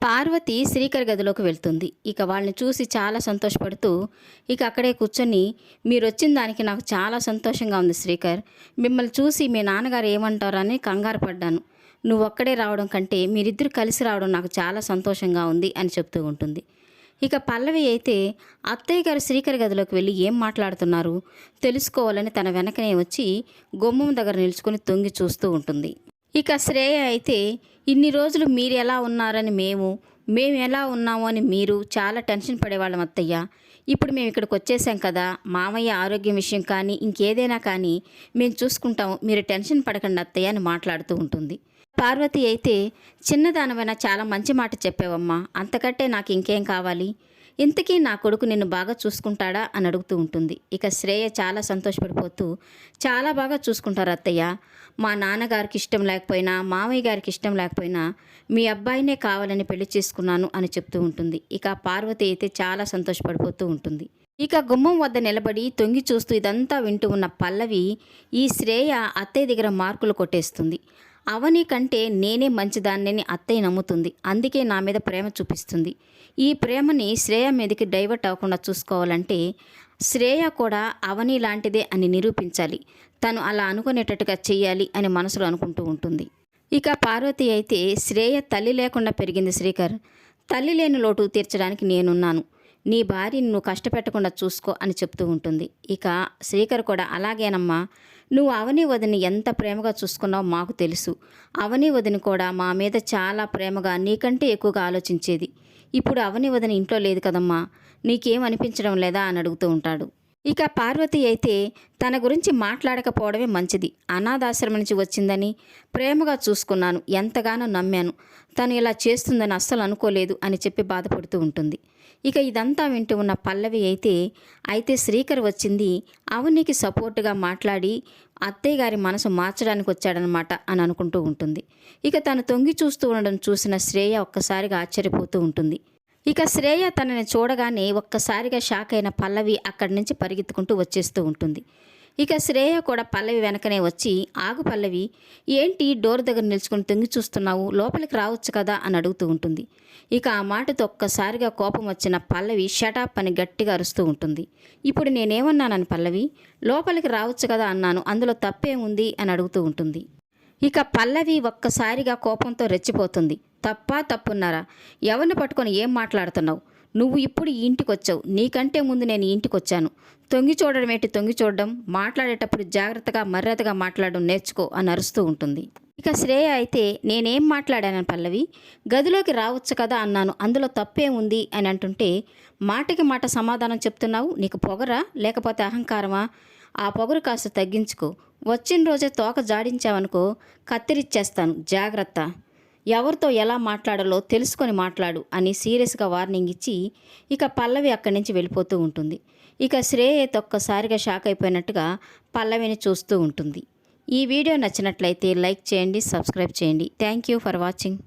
పార్వతి శ్రీకర్ గదిలోకి వెళ్తుంది. ఇక వాళ్ళని చూసి చాలా సంతోషపడుతూ ఇక అక్కడే కూర్చొని, మీరొచ్చిన దానికి నాకు చాలా సంతోషంగా ఉంది శ్రీకర్. మిమ్మల్ని చూసి మీ నాన్నగారు ఏమంటారో అని కంగారు పడ్డాను. నువ్వొక్కడే రావడం కంటే మీరిద్దరూ కలిసి రావడం నాకు చాలా సంతోషంగా ఉంది అని చెప్తూ ఉంటుంది. ఇక పల్లవి అయితే అత్తయ్య గారు శ్రీకర్ గదిలోకి వెళ్ళి ఏం మాట్లాడుతున్నారు తెలుసుకోవాలని తన వెనకనే వచ్చి గుమ్మం దగ్గర నిలుచుకొని తొంగి చూస్తూ ఉంటుంది. ఇక శ్రేయ అయితే ఇన్ని రోజులు మీరు ఎలా ఉన్నారని మేము ఎలా ఉన్నాము అని మీరు చాలా టెన్షన్ పడేవాళ్ళం అత్తయ్య. ఇప్పుడు మేము ఇక్కడికి వచ్చేసాం కదా, మామయ్య ఆరోగ్యం విషయం కానీ ఇంకేదైనా కానీ మేము చూసుకుంటాము, మీరు టెన్షన్ పడకండి అత్తయ్య అని మాట్లాడుతూ ఉంటుంది. పార్వతి అయితే చిన్నదానమైనా చాలా మంచి మాట చెప్పావమ్మా, అంతకంటే నాకు ఇంకేం కావాలి, ఇంతకీ నా కొడుకు నిన్ను బాగా చూసుకుంటాడా అని అడుగుతూ ఉంటుంది. ఇక శ్రేయ చాలా సంతోషపడిపోతూ, చాలా బాగా చూసుకుంటారు అత్తయ్య. మా నాన్నగారికి ఇష్టం లేకపోయినా మామయ్య గారికి ఇష్టం లేకపోయినా మీ అబ్బాయినే కావాలని పెళ్లి చేసుకున్నాను అని చెప్తూ ఉంటుంది. ఇక పార్వతి అయితే చాలా సంతోషపడిపోతూ ఉంటుంది. ఇక గుమ్మం వద్ద నిలబడి తొంగి చూస్తూ ఇదంతా వింటూ ఉన్న పల్లవి ఈ శ్రేయ అత్తయ్య దగ్గర మార్కులు కొట్టేస్తుంది. అవని కంటే నేనే మంచిదాన్నని అత్తయ్య నమ్ముతుంది, అందుకే నా మీద ప్రేమ చూపిస్తుంది. ఈ ప్రేమని శ్రేయ మీదకి డైవర్ట్ అవ్వకుండా చూసుకోవాలంటే శ్రేయ కూడా అవని లాంటిదే అని నిరూపించాలి, తను అలా అనుకునేటట్టుగా చెయ్యాలి అని మనసులో అనుకుంటూ ఉంటుంది. ఇక పార్వతి అయితే శ్రేయ తల్లి లేకుండా పెరిగింది శ్రీకర్, తల్లి లేని లోటు తీర్చడానికి నేనున్నాను, నీ భార్యని నువ్వు కష్టపెట్టకుండా చూసుకో అని చెప్తూ ఉంటుంది. ఇక శ్రీకర్ కూడా అలాగేనమ్మా, నువ్వు అవని వదిని ఎంత ప్రేమగా చూసుకున్నావో మాకు తెలుసు, అవని వదిని కూడా మా మీద చాలా ప్రేమగా నీకంటే ఎక్కువగా ఆలోచించేది. ఇప్పుడు అవని వదిన ఇంట్లో లేదు కదమ్మా, నీకేం అనిపించడం లేదా అని అడుగుతూ ఉంటాడు. ఇక పార్వతి అయితే తన గురించి మాట్లాడకపోవడమే మంచిది, అనాథాశ్రమం నుంచి వచ్చిందని ప్రేమగా చూసుకున్నాను, ఎంతగానో నమ్మాను, తను ఇలా చేస్తుందని అస్సలు అనుకోలేదు అని చెప్పి బాధపడుతూ ఉంటుంది. ఇక ఇదంతా వింటూ ఉన్న పల్లవి అయితే శ్రీకర్ వచ్చింది అవనికి సపోర్టుగా మాట్లాడి అత్తయ్య గారి మనసు మార్చడానికి వచ్చాడనమాట అని అనుకుంటూ ఉంటుంది. ఇక తను తొంగి చూస్తూ ఉండడం చూసిన శ్రేయ ఒక్కసారిగా ఆశ్చర్యపోతూ ఉంటుంది. ఇక శ్రేయ తనని చూడగానే ఒక్కసారిగా షాక్ అయిన పల్లవి అక్కడి నుంచి పరిగెత్తుకుంటూ వచ్చేస్తూ ఉంటుంది. ఇక శ్రేయ కూడా పల్లవి వెనకనే వచ్చి, ఆగు పల్లవి, ఏంటి డోర్ దగ్గర నిల్చుకొని తొంగి చూస్తున్నావు, లోపలికి రావచ్చు కదా అని అడుగుతూ ఉంటుంది. ఇక ఆ మాటతో ఒక్కసారిగా కోపం వచ్చిన పల్లవి షటాప్ అని గట్టిగా అరుస్తూ ఉంటుంది. ఇప్పుడు నేనేమన్నానని పల్లవి, లోపలికి రావచ్చు కదా అన్నాను, అందులో తప్పేముంది అని అడుగుతూ ఉంటుంది. ఇక పల్లవి ఒక్కసారిగా కోపంతో రెచ్చిపోతుంది. తప్పున్నారా, ఎవరిని పట్టుకొని ఏం మాట్లాడుతున్నావు, నువ్వు ఇప్పుడు ఈ ఇంటికి వచ్చావు, నీకంటే ముందు నేను ఈ ఇంటికి వచ్చాను, తొంగి చూడడం ఏంటి తొంగి చూడడం, మాట్లాడేటప్పుడు జాగ్రత్తగా మర్యాదగా మాట్లాడడం నేర్చుకో అని అరుస్తూ ఉంటుంది. ఇక శ్రేయ అయితే నేనేం మాట్లాడానని పల్లవి, గదిలోకి రావచ్చు కదా అన్నాను, అందులో తప్పేముంది అని అంటుంటే, మాటకి మాట సమాధానం చెప్తున్నావు, నీకు పొగరా లేకపోతే అహంకారమా, ఆ పొగరు కాస్త తగ్గించుకో, వచ్చిన రోజే తోక జాడించావనుకో కత్తిరిచ్చేస్తాను, జాగ్రత్త, ఎవరితో ఎలా మాట్లాడాలో తెలుసుకొని మాట్లాడు అని సీరియస్గా వార్నింగ్ ఇచ్చి ఇక పల్లవి అక్కడి నుంచి వెళ్ళిపోతూ ఉంటుంది. ఇక శ్రేయ ఒక్కసారిగా షాక్ అయిపోయినట్టుగా పల్లవిని చూస్తూ ఉంటుంది. ఈ వీడియో నచ్చినట్లయితే లైక్ చేయండి, సబ్స్క్రైబ్ చేయండి. Thank you for watching.